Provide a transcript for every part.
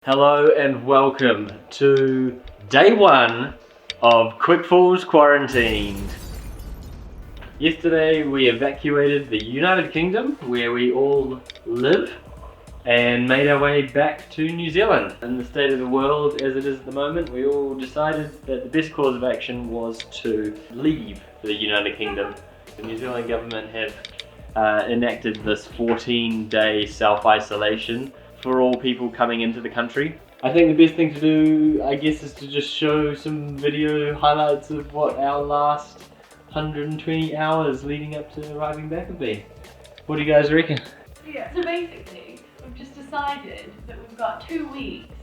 Hello and welcome to day one of Quickfalls quarantined. Yesterday we evacuated the United Kingdom where we all live and made our way back to New Zealand. In the state of the world as it is at the moment, we all decided that the best course of action was to leave the United Kingdom. The New Zealand government have enacted this 14-day self-isolation for all people coming into the country. I think the best thing to do, I guess, is to just show some video highlights of what our last 120 hours leading up to arriving back have been. What do you guys reckon? Yeah. So basically, we've just decided that we've got 2 weeks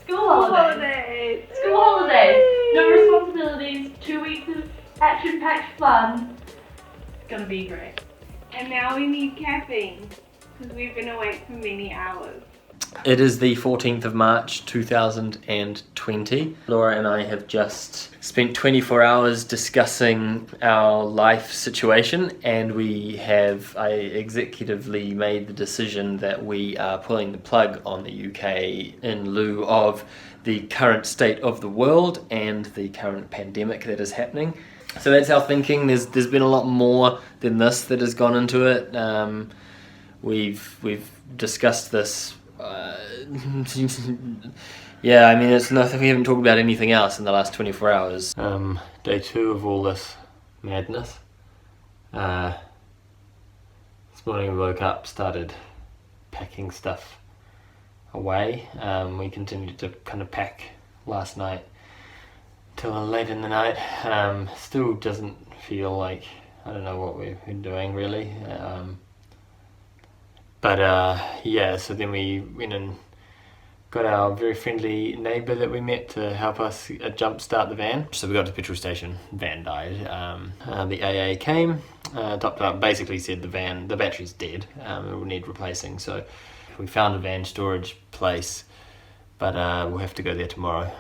school holidays. School holidays. No responsibilities. 2 weeks of action-packed fun. It's gonna be great. And now we need caffeine because we've been awake for many hours. It is the 14th of March 2020. Laura and I have just spent 24 hours discussing our life situation, and I executively made the decision that we are pulling the plug on the UK in lieu of the current state of the world and the current pandemic that is happening. So that's our thinking. There's been a lot more than this that has gone into it. We've discussed this. Yeah, I mean, it's nothing. We haven't talked about anything else in the last 24 hours. Day 2 of all this madness. This morning we woke up, started packing stuff away. We continued to kind of pack last night till late in the night. Still doesn't feel like, I don't know what we've been doing really. Yeah, so then we went and got our very friendly neighbour that we met to help us jumpstart the van. So we got to the petrol station, van died. The AA came, topped up, basically said the battery's dead, it will need replacing. So we found a van storage place, but we'll have to go there tomorrow.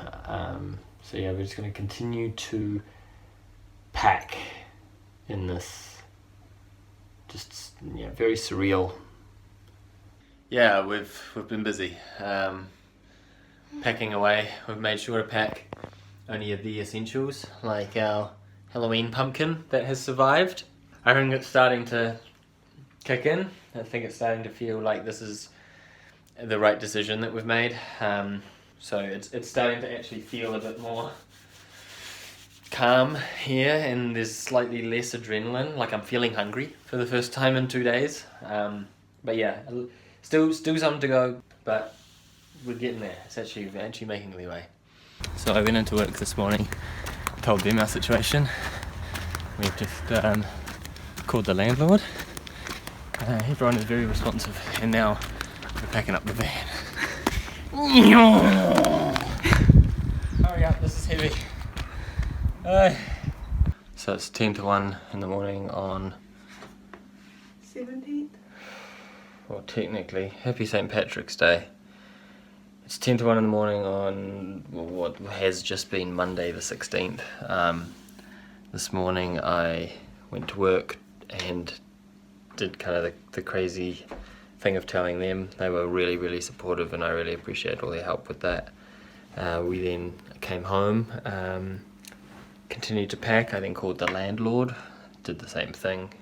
So yeah, we're just going to continue to pack in this just very surreal. Yeah, we've been busy packing away. We've made sure to pack only the essentials, like our Halloween pumpkin that has survived. I think it's starting to kick in. I think it's starting to feel like this is the right decision that we've made. So it's starting to actually feel a bit more calm here, and there's slightly less adrenaline. Like I'm feeling hungry for the first time in 2 days. But yeah. Still some to go, but we're getting there. It's actually making leeway. So I went into work this morning, told them our situation. We've just called the landlord. Everyone is very responsive, and now we're packing up the van. Hurry up, this is heavy. So it's 10 to 1 in the morning on 17th? Well, technically, happy St. Patrick's Day. It's 10 to 1 in the morning on what has just been Monday the 16th. This morning I went to work and did kind of the crazy thing of telling them. They were really, really supportive, and I really appreciate all their help with that. We then came home, continued to pack. I then called the landlord, did the same thing.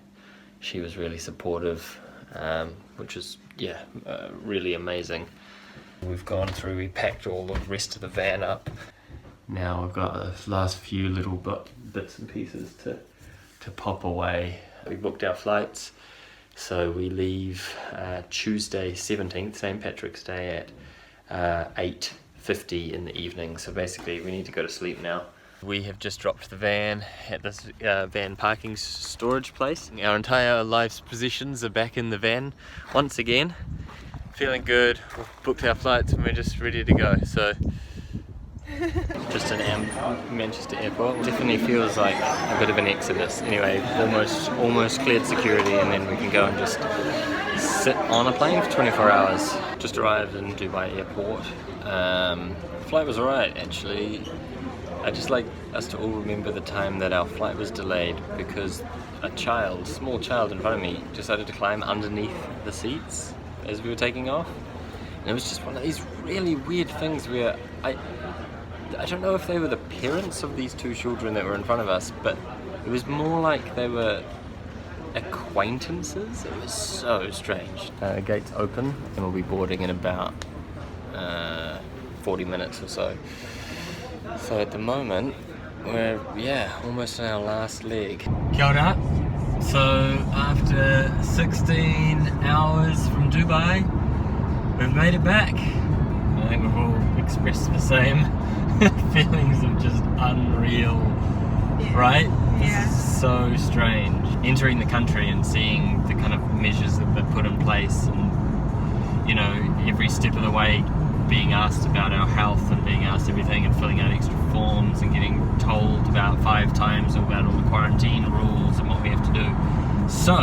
She was really supportive. Which is really amazing. We packed all the rest of the van up. Now I've got the last few little bits and pieces to pop away. We booked our flights, so we leave Tuesday 17th, St. Patrick's Day at 8:50 in the evening. So basically we need to go to sleep now. We have just dropped the van at this van parking storage place. Our entire life's possessions are back in the van once again. Feeling good, we've booked our flights and we're just ready to go. So, just in Manchester airport. Definitely feels like a bit of an exodus. Anyway, almost cleared security, and then we can go and just sit on a plane for 24 hours. Just arrived in Dubai airport. Flight was alright actually. I'd just like us to all remember the time that our flight was delayed because a small child in front of me decided to climb underneath the seats as we were taking off. And it was just one of these really weird things where I don't know if they were the parents of these two children that were in front of us, but it was more like they were acquaintances. It was so strange. Gates open and we'll be boarding in about 40 minutes or so. So at the moment we're almost on our last leg. Kia ora. So after 16 hours from Dubai, we've made it back. I think we've all expressed the same feelings of just unreal, right? Yeah. This is so strange. Entering the country and seeing the kind of measures that they've put in place, and you know, every step of the way being asked about our health and being asked everything and filling out extra forms and getting told about 5 times about all the quarantine rules and what we have to do. So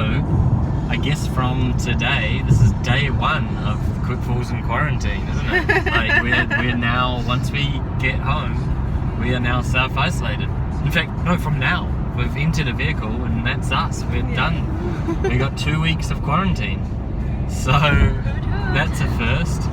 I guess from today, this is day 1 of Quickfalls in quarantine, isn't it? Like we're now, once we get home, we are now self-isolated. In fact, no, from now. We've entered a vehicle and that's us. We're done. We got 2 weeks of quarantine. So that's a first.